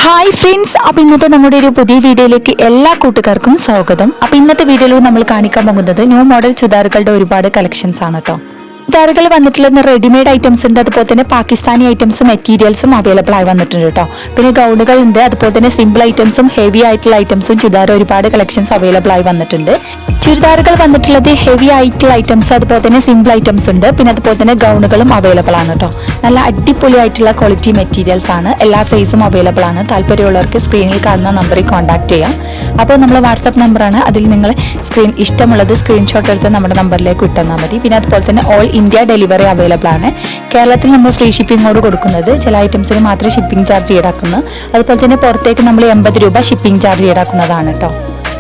Hi friends, അപ്പോൾ ഇന്നത്തെ നമ്മുടെ ഒരു പുതിയ വീഡിയോയിലേക്ക് എല്ലാ കൂട്ടുകാർക്കും സ്വാഗതം. അപ്പോൾ ഇന്നത്തെ വീഡിയോയിൽ നമ്മൾ കാണിക്കാൻ പോകുന്നത് ന്യൂ മോഡൽ ചുരിദാറുകളുടെ ഒരുപാട് കളക്ഷൻസ് ആണ് കേട്ടോ. ചുരിദാറുകൾ വന്നിട്ടുള്ള റെഡിമെയ്ഡ് ഐറ്റംസ് ഉണ്ട്, അതുപോലെ തന്നെ പാകിസ്ഥാനി ഐറ്റംസ് മെറ്റീരിയൽസും അവൈലബിൾ ആയി വന്നിട്ടുണ്ട് കേട്ടോ. പിന്നെ ഗൗണുകൾ ഉണ്ട്, അതുപോലെ തന്നെ സിമ്പിൾ ഐറ്റംസും ഹെവി ആയിട്ടുള്ള ഐറ്റംസും ചുരിദാർ ഒരുപാട് കളക്ഷൻസ് അവൈലബിൾ ആയി വന്നിട്ടുണ്ട്. ചുരിദാറുകൾ വന്നിട്ടുള്ളത് ഹെവി ആയിട്ടുള്ള ഐറ്റംസ്, അതുപോലെ തന്നെ സിമ്പിൾ ഐറ്റംസ് ഉണ്ട്. പിന്നെ അതുപോലെ തന്നെ ഗൗണുകളും അവൈലബിൾ ആണ് കേട്ടോ. നല്ല അടിപൊളി ആയിട്ടുള്ള ക്വാളിറ്റി മെറ്റീരിയൽസ് ആണ്, എല്ലാ സൈസും അവൈലബിൾ ആണ്. താല്പര്യമുള്ളവർക്ക് സ്ക്രീനിൽ കാണുന്ന നമ്പറിൽ കോൺടാക്ട് ചെയ്യാം. അപ്പോൾ നമ്മൾ വാട്സാപ്പ് നമ്പറാണ്, അതിൽ നിങ്ങൾ ഇഷ്ടമുള്ളത് സ്ക്രീൻഷോട്ട് എടുത്ത് നമ്മുടെ നമ്പറിലേക്ക് വിട്ടെന്നാൽ മതി. പിന്നെ അതുപോലെ തന്നെ ഓൾ ഇന്ത്യ ഡെലിവറി അവൈലബിൾ ആണ്. കേരളത്തിൽ നമ്മൾ ഫ്രീ ഷിപ്പിങ്ങോട് കൊടുക്കുന്നത്, ചില ഐറ്റംസിന് മാത്രമേ ഷിപ്പിംഗ് ചാർജ് ഈടാക്കുന്നു. അതുപോലെ തന്നെ പുറത്തേക്ക് നമ്മൾ 80 രൂപ ഷിപ്പിംഗ് ചാർജ് ഈടാക്കുന്നതാണ് കേട്ടോ.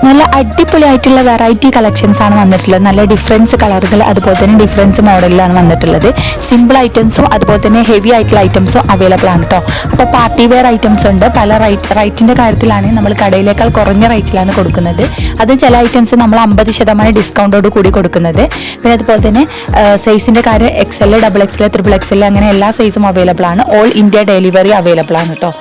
നല്ല അടിപൊളിയായിട്ടുള്ള വെറൈറ്റി കളക്ഷൻസ് ആണ് വന്നിട്ടുള്ളത്. നല്ല ഡിഫറൻസ് കളറുകൾ, അതുപോലെ തന്നെ ഡിഫറൻസ് മോഡലിലാണ് വന്നിട്ടുള്ളത്. സിമ്പിൾ ഐറ്റംസും അതുപോലെ തന്നെ ഹെവി ആയിട്ടുള്ള ഐറ്റംസും അവൈലബിൾ ആണ് കേട്ടോ. അപ്പോൾ പാർട്ടി വെയർ ഐറ്റംസ് ഉണ്ട്. പല റേറ്റിൻ്റെ കാര്യത്തിലാണ് നമ്മൾ കടയിലേക്കാൾ കുറഞ്ഞ റേറ്റിലാണ് കൊടുക്കുന്നത്. അത് ചില ഐറ്റംസ് നമ്മൾ 50% ഡിസ്കൗണ്ടോട് കൂടി കൊടുക്കുന്നത്. പിന്നെ അതുപോലെ തന്നെ സൈസിൻ്റെ കാര്യം XL, XXL, XXL അങ്ങനെ എല്ലാ സൈസും അവൈലബിൾ ആണ്. ഓൾ ഇന്ത്യ ഡെലിവറി അവൈലബിൾ ആണ് കേട്ടോ.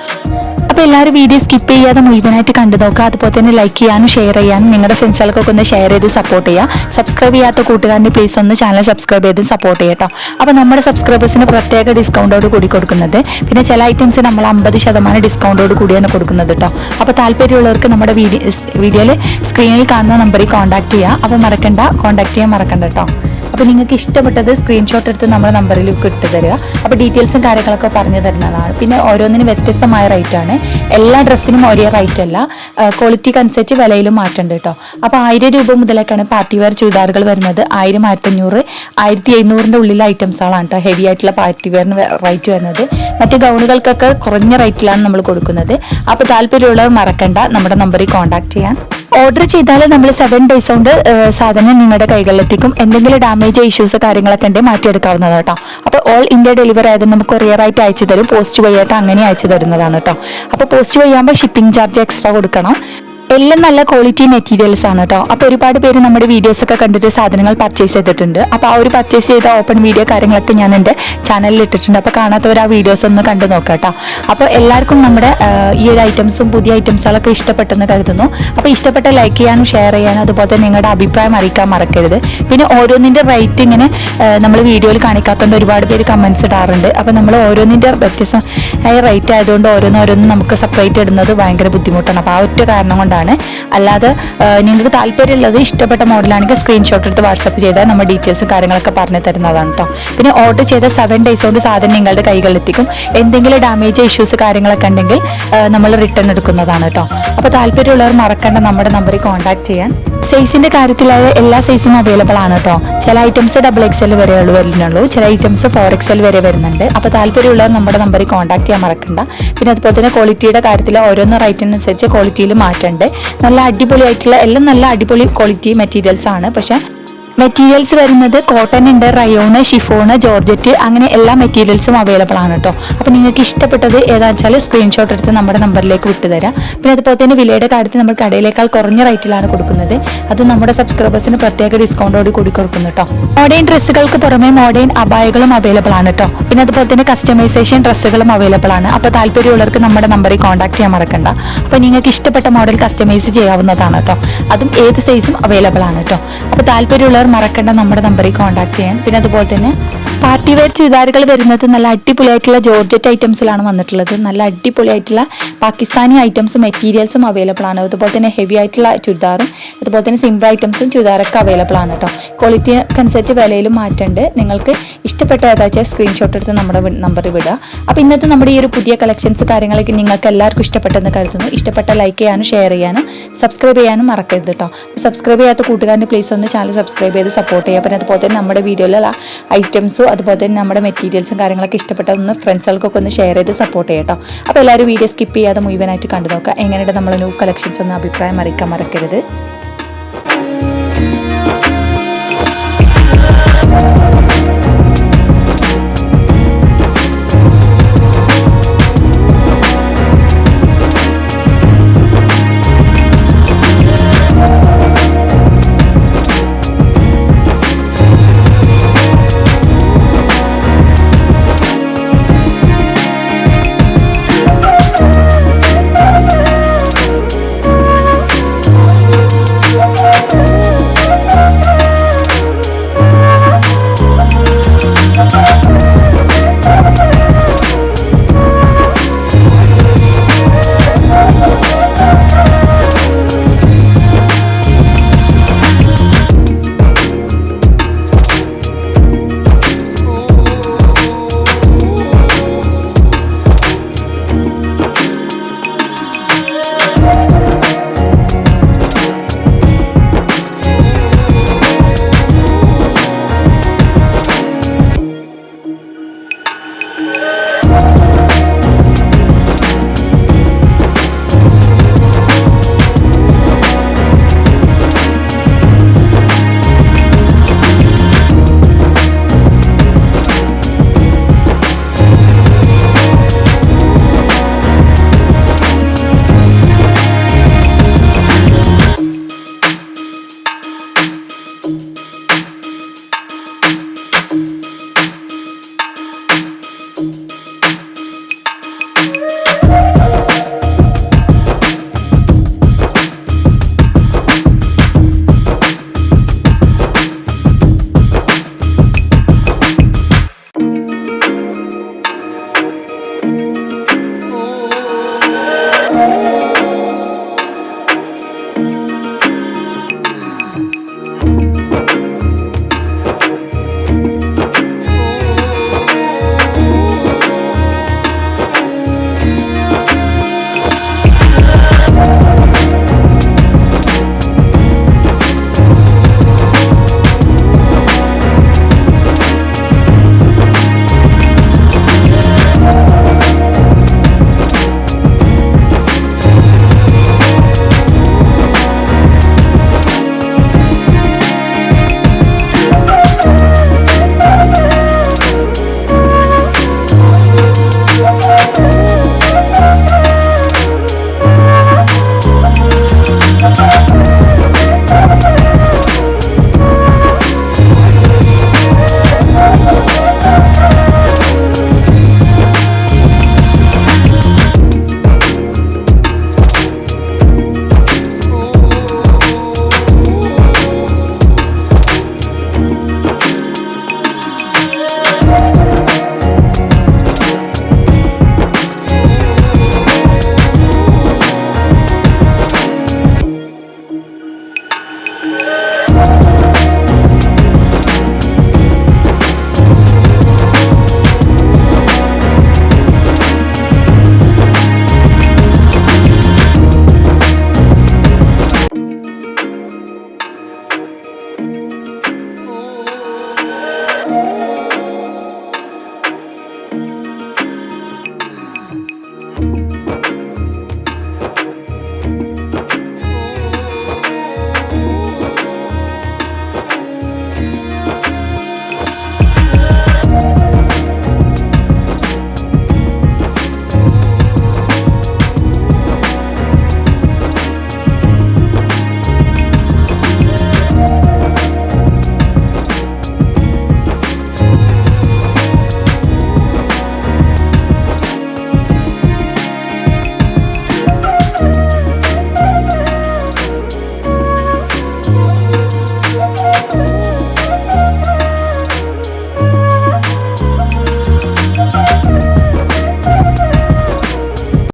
അപ്പോൾ എല്ലാവരും വീഡിയോ സ്കിപ്പ് ചെയ്യാതെ മുഴുവനായിട്ട് കണ്ടു നോക്കുക. അതുപോലെ തന്നെ ലൈക്ക് ചെയ്യാനും ഷെയർ ചെയ്യാനും നിങ്ങളുടെ ഫ്രണ്ട്സുകൾക്കൊക്കെ ഒന്ന് ഷെയർ ചെയ്ത് സപ്പോർട്ട് ചെയ്യുക. സബ്സ്ക്രൈബ് ചെയ്യാത്ത കൂട്ടുകാരനെ പ്ലീസ് ഒന്ന് ചാനൽ സബ്സ്ക്രൈബ് ചെയ്ത് സപ്പോർട്ട് ചെയ്യട്ടോ. അപ്പോൾ നമ്മുടെ സബ്സ്ക്രൈബേഴ്സിന് പ്രത്യേക ഡിസ്കൗണ്ടോട് കൂടി കൊടുക്കുന്നത്. പിന്നെ ചില ഐറ്റംസ് നമ്മൾ 50% ഡിസ്കൗണ്ടോട് കൂടിയാണ് കൊടുക്കുന്നത് കേട്ടോ. അപ്പോൾ താല്പര്യമുള്ളവർക്ക് നമ്മുടെ വീഡിയോയിൽ സ്ക്രീനിൽ കാണുന്ന നമ്പറിൽ കോൺടാക്ട് ചെയ്യുക. അപ്പോൾ കോൺടാക്ട് ചെയ്യാൻ മറക്കണ്ട കേട്ടോ. അപ്പോൾ നിങ്ങൾക്ക് ഇഷ്ടപ്പെട്ടത് സ്ക്രീൻഷോട്ട് എടുത്ത് നമ്മുടെ നമ്പറിൽ ഇട്ട് തരിക. അപ്പോൾ ഡീറ്റെയിൽസും കാര്യങ്ങളൊക്കെ പറഞ്ഞു തരുന്നതാണ്. പിന്നെ ഓരോന്നിനും വ്യത്യസ്തമായ റേറ്റാണ്. എല്ലാ ഡ്രസ്സിനും ഒരേ റേറ്റ് അല്ല, ക്വാളിറ്റിക്ക് അനുസരിച്ച് വിലയിലും മാറ്റമുണ്ട് കേട്ടോ. അപ്പോൾ 1000 രൂപ മുതലേക്കാണ് പാർട്ടി വെയർ ചുരിദാറുകൾ വരുന്നത്. 1000, 1500, 1700 ഉള്ളിലെ ഐറ്റംസുകളാണ് കേട്ടോ ഹെവി ആയിട്ടുള്ള പാർട്ടി വെയറിന് റേറ്റ് വരുന്നത്. മറ്റ് ഗൗണുകൾക്കൊക്കെ കുറഞ്ഞ റേറ്റിലാണ് നമ്മൾ കൊടുക്കുന്നത്. അപ്പോൾ താല്പര്യമുള്ളവർ മറക്കണ്ട നമ്മുടെ നമ്പറിൽ കോൺടാക്ട് ചെയ്യാൻ. ഓർഡർ ചെയ്താൽ നമ്മൾ 7 days കൊണ്ട് സാധനം നിങ്ങളുടെ കൈകളിലെത്തിക്കും. എന്തെങ്കിലും ഡാമേജ് ഇഷ്യൂസ് കാര്യങ്ങളൊക്കെ ഉണ്ടെങ്കിൽ മാറ്റിയെടുക്കാവുന്നതാണ് കേട്ടോ. അപ്പോൾ ഓൾ ഇന്ത്യ ഡെലിവറി ആയതുകൊണ്ട് നമുക്ക് കൊറിയറായിട്ട് അയച്ചു തരും, പോസ്റ്റ് വഴിയായിട്ട് അങ്ങനെ അയച്ചു തരുന്നതാണ് കേട്ടോ. അപ്പോൾ പോസ്റ്റ് വഴിയാകുമ്പോൾ ഷിപ്പിംഗ് ചാർജ് എക്സ്ട്രാ കൊടുക്കണം. എല്ലാം നല്ല ക്വാളിറ്റി മെറ്റീരിയൽസ് ആണ് കേട്ടോ. അപ്പോൾ ഒരുപാട് പേര് നമ്മുടെ വീഡിയോസ് ഒക്കെ കണ്ടിട്ട് സാധനങ്ങൾ പർച്ചേസ് ചെയ്തിട്ടുണ്ട്. അപ്പോൾ ആ ഒരു പർച്ചേസ് ചെയ്ത ഓപ്പൺ വീഡിയോ കാര്യങ്ങളൊക്കെ ഞാൻ എൻ്റെ ചാനലിൽ ഇട്ടിട്ടുണ്ട്. അപ്പോൾ കാണാത്തവർ ആ വീഡിയോസ് ഒന്ന് കണ്ടു നോക്കാം കേട്ടോ. അപ്പോൾ എല്ലാവർക്കും നമ്മുടെ ഈ ഒരു ഐറ്റംസും പുതിയ ഐറ്റംസുകളൊക്കെ ഇഷ്ടപ്പെട്ടെന്ന് കരുതുന്നു. അപ്പോൾ ഇഷ്ടപ്പെട്ട ലൈക്ക് ചെയ്യാനും ഷെയർ ചെയ്യാനും അതുപോലെ തന്നെ നിങ്ങളുടെ അഭിപ്രായം അറിയിക്കാൻ മറക്കരുത്. പിന്നെ ഓരോന്നിൻ്റെ റേറ്റ് ഇങ്ങനെ നമ്മൾ വീഡിയോയിൽ കാണിക്കാത്തതുകൊണ്ട് ഒരുപാട് പേര് കമൻസ് ഇടാറുണ്ട്. അപ്പോൾ നമ്മൾ ഓരോന്നിൻ്റെ വ്യത്യസ്തമായ റേറ്റ് ആയതുകൊണ്ട് ഓരോന്നും നമുക്ക് സെപ്പറേറ്റ് ഇടുന്നത് ഭയങ്കര ബുദ്ധിമുട്ടാണ്. അപ്പോൾ ആ ഒറ്റ കാരണം കൊണ്ടാണ്. അല്ലാതെ നിങ്ങൾക്ക് താല്പര്യമുള്ളത് ഇഷ്ടപ്പെട്ട മോഡലാണെങ്കിൽ സ്ക്രീൻഷോട്ട് എടുത്ത് വാട്സപ്പ് ചെയ്താൽ നമ്മൾ ഡീറ്റെയിൽസും കാര്യങ്ങളൊക്കെ പറഞ്ഞു തരുന്നതാണ് കേട്ടോ. പിന്നെ ഓർഡർ ചെയ്ത 7 days കൊണ്ട് സാധനം നിങ്ങളുടെ കൈകളിലെത്തിക്കും. എന്തെങ്കിലും ഡാമേജ് ഇഷ്യൂസ് കാര്യങ്ങളൊക്കെ ഉണ്ടെങ്കിൽ നമ്മൾ റിട്ടേൺ എടുക്കുന്നതാണ് കേട്ടോ. അപ്പോൾ താല്പര്യമുള്ളവർ മറക്കേണ്ട നമ്മുടെ നമ്പറിൽ കോൺടാക്ട് ചെയ്യാൻ. സൈസിൻ്റെ കാര്യത്തിലായ എല്ലാ സൈസും അവൈലബിൾ ആണ് കേട്ടോ. ചില ഐറ്റംസ് XXL വരെ വരുന്നുള്ളൂ, ചില ഐറ്റംസ് 4XL വരെ വരുന്നുണ്ട്. അപ്പോൾ താല്പര്യമുള്ളവർ നമ്മുടെ നമ്പറിൽ കോൺടാക്ട് ചെയ്യാൻ മറക്കണ്ട. പിന്നെ അതുപോലെ തന്നെ ക്വാളിറ്റിയുടെ കാര്യത്തിൽ ഓരോന്ന് റേറ്റിനനുസരിച്ച് ക്വാളിറ്റിയിൽ മാറ്റമുണ്ട്. നല്ല അടിപൊളിയായിട്ടുള്ള എല്ലാം നല്ല അടിപൊളി ക്വാളിറ്റി മെറ്റീരിയൽസ് ആണ്. പക്ഷേ മെറ്റീരിയൽസ് വരുന്നത് കോട്ടൺ ഉണ്ട്, റയോണ്, ഷിഫോണ്, ജോർജറ്റ് അങ്ങനെ എല്ലാ മെറ്റീരിയൽസും അവൈലബിൾ ആണ് കേട്ടോ. അപ്പോൾ നിങ്ങൾക്ക് ഇഷ്ടപ്പെട്ടത് ഏതാണെന്ന് വെച്ചാൽ സ്ക്രീൻഷോട്ട് എടുത്ത് നമ്മുടെ നമ്പറിലേക്ക് വിട്ടുതരാം. പിന്നെ അതുപോലെ തന്നെ വിലയുടെ കാര്യത്തിൽ നമ്മൾ കടയിലേക്കാൾ കുറഞ്ഞ റേറ്റിലാണ് കൊടുക്കുന്നത്. അത് നമ്മുടെ സബ്സ്ക്രൈബേഴ്സിന് പ്രത്യേക ഡിസ്കൗണ്ടോട് കൂടി കൊടുക്കുന്നു കേട്ടോ. മോഡേൺ ഡ്രസ്സുകൾക്ക് പുറമെ മോഡേൺ അബായകളും അവൈലബിൾ ആണ് കേട്ടോ. പിന്നെ അതുപോലെ തന്നെ കസ്റ്റമൈസേഷൻ ഡ്രസ്സുകളും അവൈലബിൾ ആണ്. അപ്പോൾ താല്പര്യമുള്ളവർക്ക് നമ്മുടെ നമ്പറിൽ കോൺടാക്ട് ചെയ്യാൻ മറക്കണ്ട. അപ്പോൾ നിങ്ങൾക്ക് ഇഷ്ടപ്പെട്ട മോഡൽ കസ്റ്റമൈസ് ചെയ്യാവുന്നതാണ് കേട്ടോ. അതും ഏത് സൈസും അവൈലബിൾ ആണ് കേട്ടോ. അപ്പോൾ താല്പര്യമുള്ളവർ മറക്കണ്ട നമ്മുടെ നമ്പറിൽ കോൺടാക്ട് ചെയ്യാൻ. പിന്നെ അതുപോലെ തന്നെ പാർട്ടി വെയർ ചുരിദാറുകൾ വരുന്നത് നല്ല അടിപൊളിയായിട്ടുള്ള ജോർജറ്റ് ഐറ്റംസിലാണ് വന്നിട്ടുള്ളത്. നല്ല അടിപൊളിയായിട്ടുള്ള പാകിസ്ഥാനി ഐറ്റംസും മെറ്റീരിയൽസും അവൈലബിൾ ആണ്. അതുപോലെ തന്നെ ഹെവി ആയിട്ടുള്ള ചുരിദാറും അതുപോലെ തന്നെ സിമ്പിൾ ഐറ്റംസും ചുരിദാറൊക്കെ അവൈലബിൾ ആണ് കേട്ടോ. ക്വാളിറ്റിക്ക് അനുസരിച്ച് വിലയിലും മാറ്റമുണ്ട്. നിങ്ങൾക്ക് ഇഷ്ടപ്പെട്ട ഏതാച്ചാൽ സ്ക്രീൻഷോട്ട് എടുത്ത് നമ്മുടെ നമ്പറിൽ വിടുക. അപ്പോൾ ഇന്നത്തെ നമ്മുടെ ഈ ഒരു പുതിയ കളക്ഷൻസ് കാര്യങ്ങളൊക്കെ നിങ്ങൾക്ക് എല്ലാവർക്കും ഇഷ്ടപ്പെട്ടെന്ന് കരുതുന്നു. ഇഷ്ടപ്പെട്ട ലൈക്ക് ചെയ്യാനും ഷെയർ ചെയ്യാനും സബ്സ്ക്രൈബ് ചെയ്യാനും മറക്കരുത് കേട്ടോ. സബ്സ്ക്രൈബ് ചെയ്യാത്ത കൂട്ടുകാരൻ്റെ പ്ലീസ് ഒന്ന് ചാനൽ സബ്സ്ക്രൈബ് ചെയ്ത് സപ്പോർട്ട് ചെയ്യുക. പിന്നെ അതുപോലെ തന്നെ നമ്മുടെ വീഡിയോയിലുള്ള ഐറ്റംസും അതുപോലെ തന്നെ നമ്മുടെ മെറ്റീരിയൽസും കാര്യങ്ങളൊക്കെ ഇഷ്ടപ്പെട്ടതൊന്ന് ഫ്രണ്ട്സുകൾക്കൊക്കെ ഒന്ന് ഷെയർ ചെയ്ത് സപ്പോർട്ട് ചെയ്യട്ടോ. അപ്പോൾ എല്ലാവരും വീഡിയോ സ്കിപ്പ് ചെയ്യാതെ മുഴുവനായിട്ട് കണ്ടു നോക്കുക. എങ്ങനെയുണ്ട് നമ്മൾ ന്യൂ കളക്ഷൻസ് എന്ന അഭിപ്രായം അറിയിക്കാൻ മറക്കരുത്.